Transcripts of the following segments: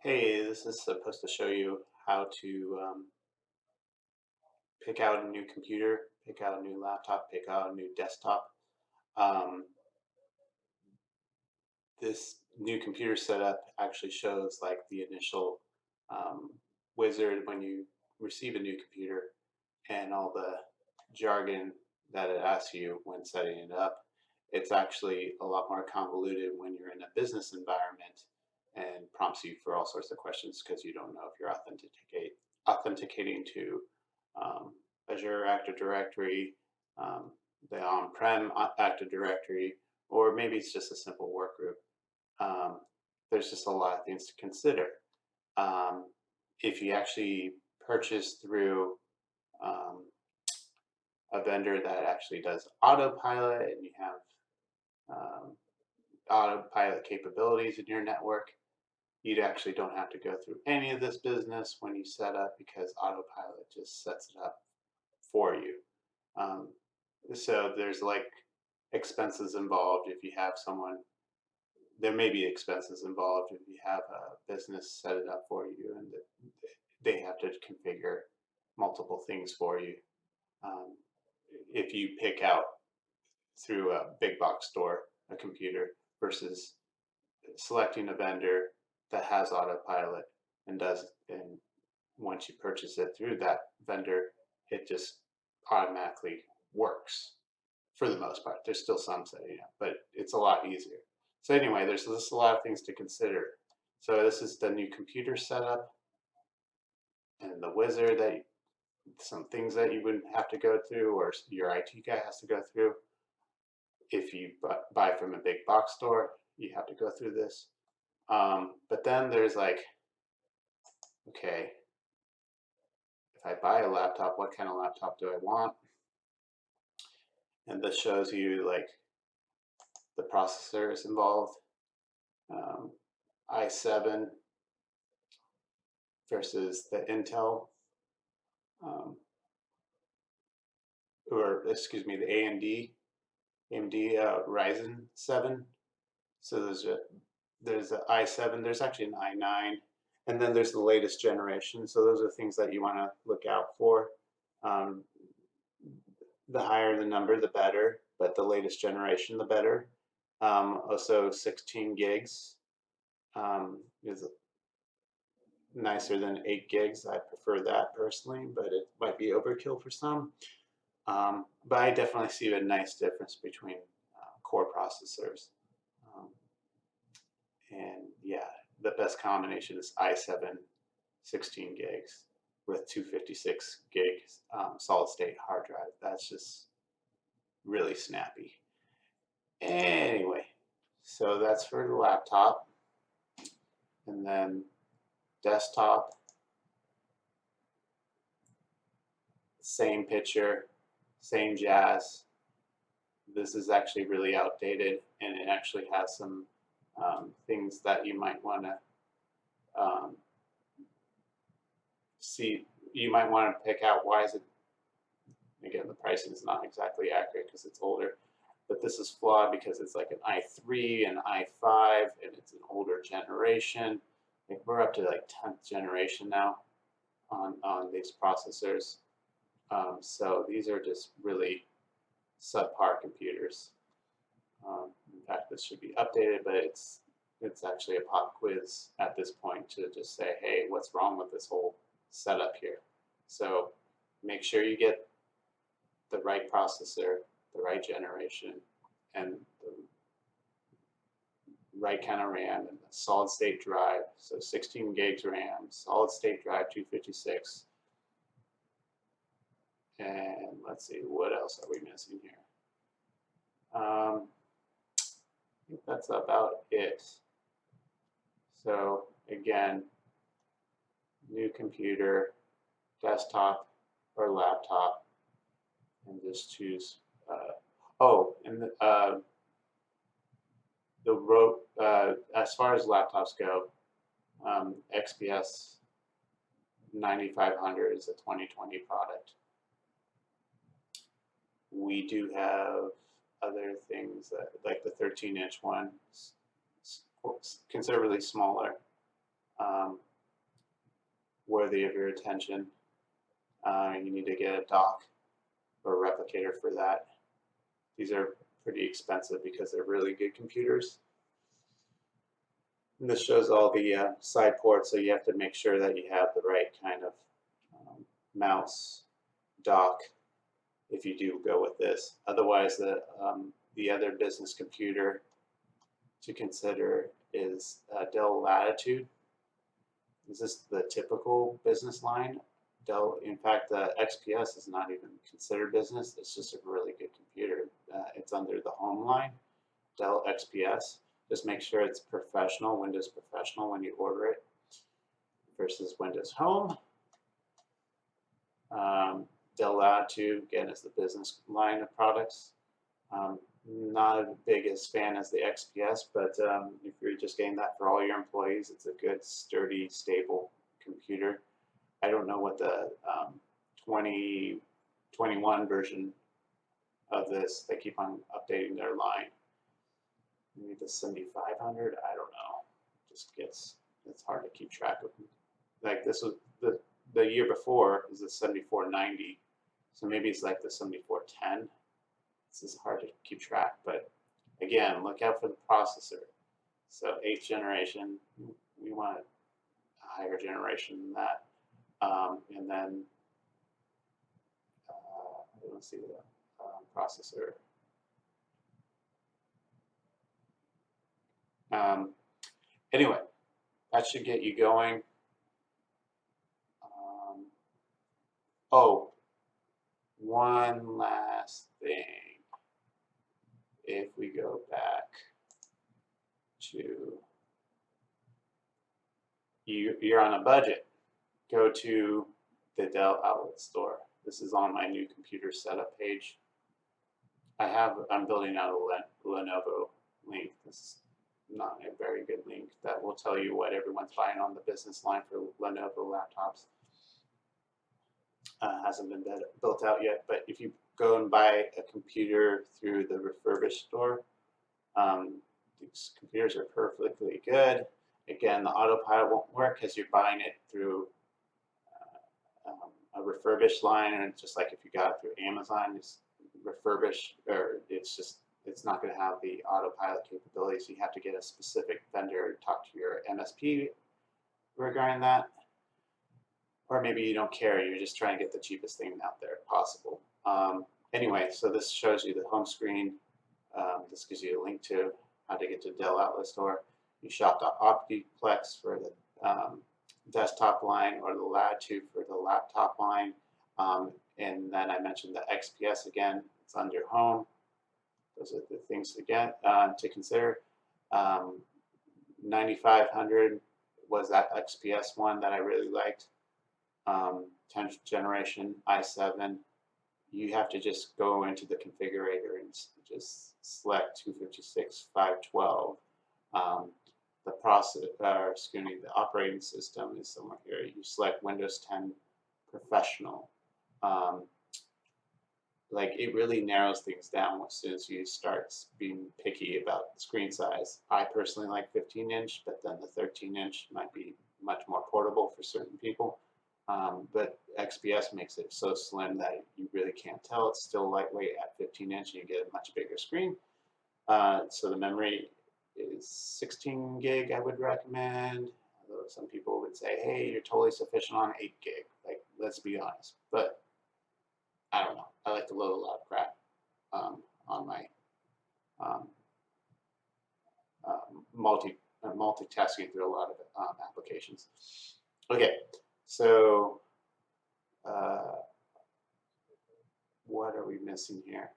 Hey, this is supposed to show you how to pick out a new computer, pick out a new laptop, pick out a new desktop. Um, this new computer setup actually shows like the initial um, wizard when you receive a new computer and all the jargon that it asks you when setting it up. It's actually a lot more convoluted when you're in a business environment and prompts you for all sorts of questions because you don't know if you're authenticating to um, Azure Active Directory, um, the on-prem Active Directory, or maybe it's just a simple workgroup. Um, there's just a lot of things to consider. Um, if you actually purchase through um, a vendor that actually does autopilot and you have um, autopilot capabilities in your network, you actually don't have to go through any of this business when you set up because autopilot just sets it up for you. Um, so there's like expenses involved if you have someone. There may be expenses involved if you have a business set it up for you and they have to configure multiple things for you. Um, if you pick out through a big box store a computer versus selecting a vendor that has autopilot and once you purchase it through that vendor, it just automatically works for the most part. There's still some setting up, but it's a lot easier. So anyway, there's just a lot of things to consider. So this is the new computer setup and the wizard that some things that you wouldn't have to go through or your IT guy has to go through. If you buy from a big box store, you have to go through this. But then there's like, okay, if I buy a laptop, what kind of laptop do I want? And this shows you like the processors involved. Um, i7 versus the Intel, um, or excuse me, the AMD Ryzen 7. So there's an i7, there's actually an i9, and then there's the latest generation. So those are things that you want to look out for. Um, the higher the number, the better, but the latest generation, the better. Also, 16 gigs is nicer than 8 gigs. I prefer that personally, but it might be overkill for some. But I definitely see a nice difference between core processors. Um, and yeah, the best combination is i7 16 gigs with 256 gigs solid state hard drive. That's just really snappy. Anyway, so that's for the laptop. And then desktop, same picture, same jazz. This is actually really outdated and it actually has some things that you might want to um, see. You might want to pick out why is it, again, the pricing is not exactly accurate because it's older, but this is flawed because it's like an i3 and i5 and it's an older generation. Like we're up to like 10th generation now on these processors. So these are just really subpar computers. In fact, this should be updated, but it's actually a pop quiz at this point to just say, hey, what's wrong with this whole setup here? So make sure you get the right processor, the right generation, and the right kind of RAM and the solid state drive. So 16 gigs RAM, solid state drive 256. And let's see, what else are we missing here? I think that's about it. So again, new computer, desktop or laptop, and just choose. And as far as laptops go, XPS 9500 is a 2020 product. We do have other things like the 13-inch one, considerably smaller. worthy of your attention. You need to get a dock or a replicator for that. These are pretty expensive because they're really good computers. And this shows all the side ports, so you have to make sure that you have the right kind of mouse dock if you do go with this. Otherwise, the other business computer to consider is Dell Latitude. This is the typical business line. Dell, in fact, the XPS is not even considered business. It's just a really good computer. It's under the home line, Dell XPS. Just make sure it's professional, Windows Professional when you order it versus Windows Home. Dell Latitude, again, is the business line of products. Not as big as fan as the XPS, but if you're just getting that for all your employees, it's a good, sturdy, stable computer. I don't know what the 2021 version of this, they keep on updating their line. Maybe the 7500, I don't know. Just it's hard to keep track of. Like this was the year before is the 7490, so maybe it's like the 7410. This is hard to keep track, but again, look out for the processor. So 8th generation, we want a higher generation than that. And then let's see the processor. Anyway, that should get you going. Oh, one last thing. If we go back to you're on a budget, go to the Dell Outlet Store. This is on my new computer setup page. I'm building out a Lenovo link. This is not a very good link that will tell you what everyone's buying on the business line for Lenovo laptops. Hasn't been built out yet, but if you go and buy a computer through the refurbished store, these computers are perfectly good. Again, the autopilot won't work because you're buying it through a refurbished line, and it's just like if you got it through Amazon, it's refurbished, or it's not going to have the autopilot capabilities. You have to get a specific vendor, talk to your MSP regarding that. Or maybe you don't care, you're just trying to get the cheapest thing out there possible. Anyway, so this shows you the home screen. This gives you a link to how to get to Dell Outlet Store. You shop the Optiplex for the desktop line, or the Latitude for the laptop line. And then I mentioned the XPS again, it's under home. Those are the things to get to consider. 9500 was that XPS one that I really liked. 10th generation i7. You have to just go into the configurator and just select 256.512. The the operating system is somewhere here. You select Windows 10 Professional. Like it really narrows things down as soon as you start being picky about the screen size. I personally like 15-inch, but then the 13-inch might be much more portable for certain people. But XPS makes it so slim that you really can't tell. It's still lightweight at 15-inch, and you get a much bigger screen. So the memory is 16 gig, I would recommend. Although some people would say, hey, you're totally sufficient on 8 gig. Like, let's be honest. But I don't know. I like to load a lot of crap on my multitasking through a lot of applications. Okay, so what are we missing here?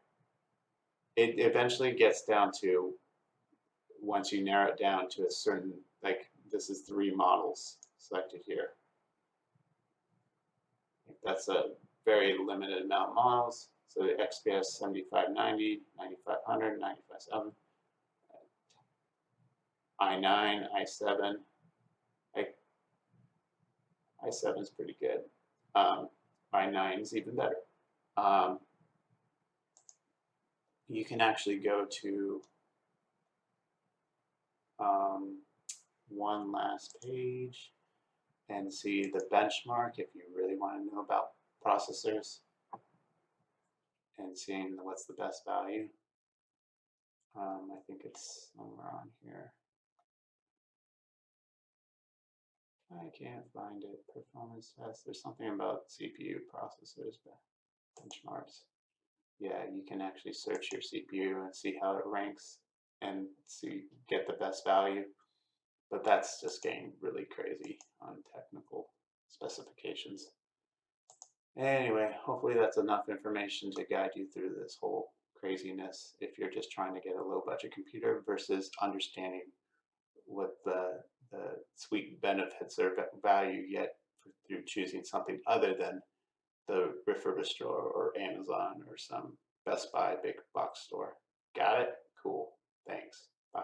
It eventually gets down to, once you narrow it down to a certain, like this is 3 models selected here. That's a very limited amount of models. So the XPS 7590, 9500, 957, i9, i7. i7 is pretty good. i9 is even better. You can actually go to one last page. and see the benchmark if you really want to know about processors and seeing what's the best value. I think it's somewhere on here. I can't find it. Performance test. There's something about CPU processors, benchmarks. Yeah, you can actually search your CPU and see how it ranks and see get the best value. But that's just getting really crazy on technical specifications. Anyway, hopefully that's enough information to guide you through this whole craziness if you're just trying to get a low budget computer versus understanding what the sweet benefits or value you get through choosing something other than the refurbished store or Amazon or some Best Buy big box store. Got it? Cool. Thanks. Bye.